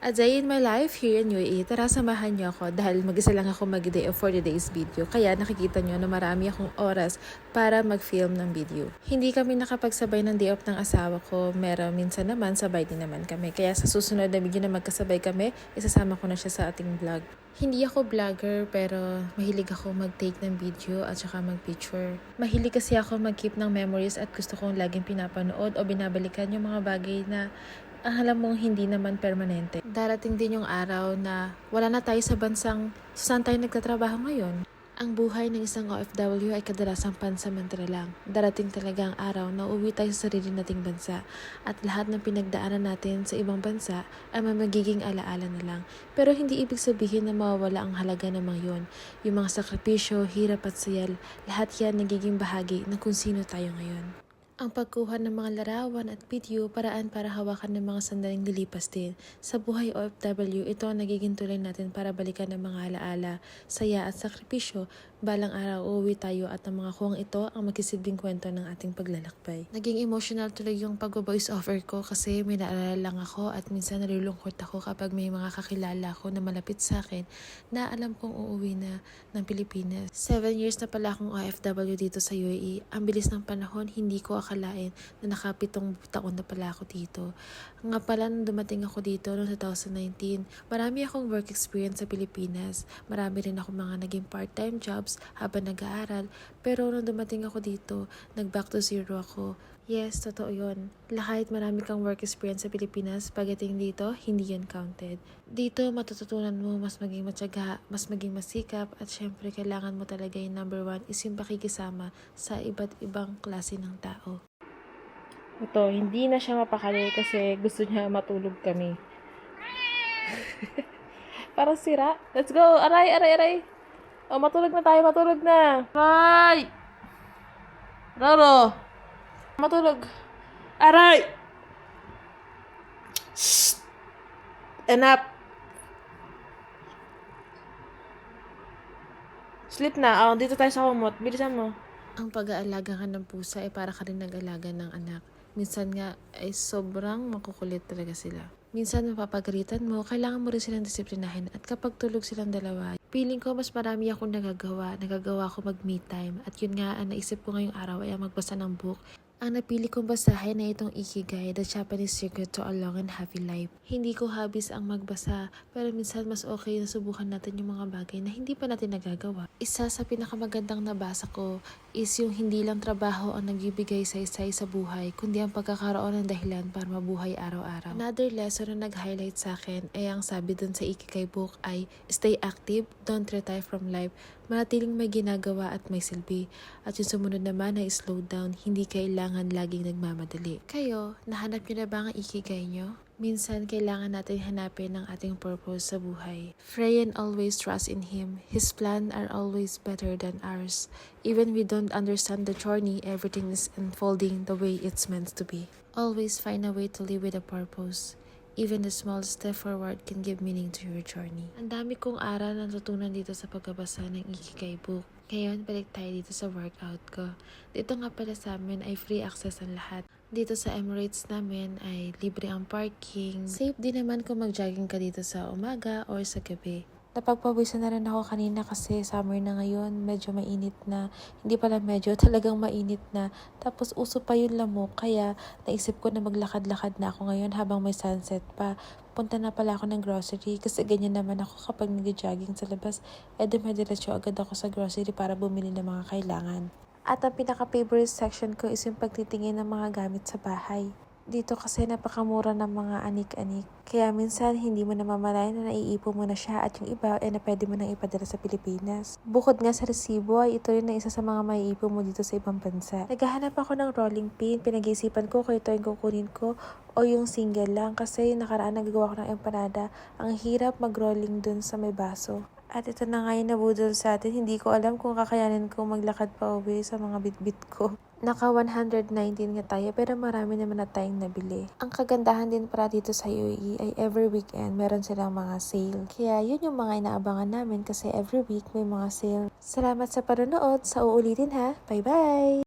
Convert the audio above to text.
A day in my life here in UAE. Tara, samahan niyo ako dahil mag-isa lang ako mag-day of 40 days video. Kaya nakikita niyo na marami akong oras para mag-film ng video. Hindi kami nakapagsabay ng day off ng asawa ko. Meron minsan naman, sabay din naman kami. Kaya sa susunod na video na magkasabay kami, isasama ko na siya sa ating vlog. Hindi ako vlogger pero mahilig ako mag-take ng video at saka mag-picture. Mahilig kasi ako mag-keep ng memories at gusto kong laging pinapanood o binabalikan yung mga bagay na alam mong hindi naman permanente. Darating din yung araw na wala na tayo sa bansang saan tayo nagtatrabaho ngayon. Ang buhay ng isang OFW ay kadalasang pansamantala lang. Darating talaga ang araw na uuwi tayo sa sarili nating bansa at lahat ng pinagdaanan natin sa ibang bansa ay magiging alaala na lang. Pero hindi ibig sabihin na mawawala ang halaga ng mga yun. Yung mga sakripisyo, hirap at sayal, lahat yan nagiging bahagi ng kung sino tayo ngayon. Ang pagkuha ng mga larawan at video paraan para hawakan ng mga sandaling lilipas din. Sa buhay OFW, ito ang nagiging tulay natin para balikan ng mga alaala, saya at sakripisyo. Balang araw uuwi tayo at ang mga kuwang ito ang magsisilbing kwento ng ating paglalakbay. Naging emotional tuloy yung pag-voice over ko kasi may naalala lang ako at minsan nalulungkot ako kapag may mga kakilala ko na malapit sa akin na alam kong uuwi na ng Pilipinas. 7 years na pala akong OFW dito sa UAE. Ang bilis ng panahon, hindi ko akalain na nakapitong taon na pala ako dito. Nga pala nung dumating ako dito noong 2019, marami akong work experience sa Pilipinas. Marami rin ako mga naging part-time jobs habang nag-aaral. Pero nung dumating ako dito, nag-back to zero ako. Yes, totoo yun. Kahit marami kang work experience sa Pilipinas, pagdating dito, hindi yan counted. Dito, matututunan mo mas maging matyaga, mas maging masikap, at syempre kailangan mo talaga yung number 1 is yung pakikisama sa iba't ibang klase ng tao. Ito, hindi na siya mapakali kasi gusto niya matulog kami. Parang sira. Let's go! Aray, aray, aray! Oh, matulog na tayo, matulog na! Aray! Roro! Matulog. Aray! Shh! Enough! Sleep na. Oh, dito tayo sa kumot. Bilisan mo. Ang pag-aalaga ka ng pusa ay para ka rin nag-alaga ng anak. Minsan nga ay sobrang makukulit talaga sila. Minsan mapapagalitan mo, kailangan mo rin silang disiplinahin at kapag tulog silang dalawa, feeling ko mas marami akong nagagawa ko mag-me time at yun nga ang naisip ko ngayong araw ay ang magbasa ng book. Ang napili kong basahin na itong Ikigai, The Japanese Secret to a Long and Happy Life. Hindi ko hobbies ang magbasa, pero minsan mas okay na subukan natin yung mga bagay na hindi pa natin nagagawa. Isa sa pinakamagandang nabasa ko is yung hindi lang trabaho ang nagbibigay saysay sa buhay, kundi ang pagkakaroon ng dahilan para mabuhay araw-araw. Another lesson na nag-highlight sa akin ay ang sabi dun sa Ikigai book ay stay active, don't retire from life. Manatiling may ginagawa at may silbi. At yung sumunod naman ay slow down, hindi kailangan laging nagmamadali. Kayo, nahanap nyo na ba ang ikigai nyo? Minsan, kailangan natin hanapin ang ating purpose sa buhay. Freyan always trusts in Him. His plans are always better than ours. Even we don't understand the journey, everything is unfolding the way it's meant to be. Always find a way to live with a purpose. Even the small step forward can give meaning to your journey. Ang dami kong aral na natutunan dito sa pagbabasa ng Ikigai book. Ngayon, balik tayo dito sa workout ko. Dito nga pala sa amin ay free access ang lahat. Dito sa Emirates namin ay libre ang parking. Safe din naman kung mag-jogging ka dito sa umaga or sa gabi. Napagpawisan na rin ako kanina kasi summer na ngayon, medyo mainit na. Hindi pala medyo, talagang mainit na. Tapos uso pa yung lamok, kaya naisip ko na maglakad-lakad na ako ngayon habang may sunset pa. Punta na pala ako ng grocery kasi ganyan naman ako kapag nag-jogging sa labas. Dumidiretso agad ako sa grocery para bumili ng mga kailangan. At ang pinaka-favorite section ko is yung pagtitingin ng mga gamit sa bahay. Dito kasi napakamura ng mga anik-anik. Kaya minsan hindi mo namamalayan na naiipon mo na siya at yung iba ay na pwede mo nang ipadala sa Pilipinas. Bukod nga sa resibo ay ito rin na isa sa mga maiipon mo dito sa ibang bansa. Naghahanap ako ng rolling pin. Pinag-iisipan ko kung ito yung kukunin ko o yung single lang kasi nakaraan nagagawa ko ng empanada. Ang hirap mag-rolling dun sa may baso. At ito na nga yung nabudol sa atin. Hindi ko alam kung kakayanin kong maglakad pa uwi sa mga bitbit ko. Naka 119 nga tayo pero marami naman na tayong nabili. Ang kagandahan din para dito sa UAE ay every weekend meron silang mga sale. Kaya yun yung mga inaabangan namin kasi every week may mga sale. Salamat sa panonood. Sa uulitin ha. Bye bye!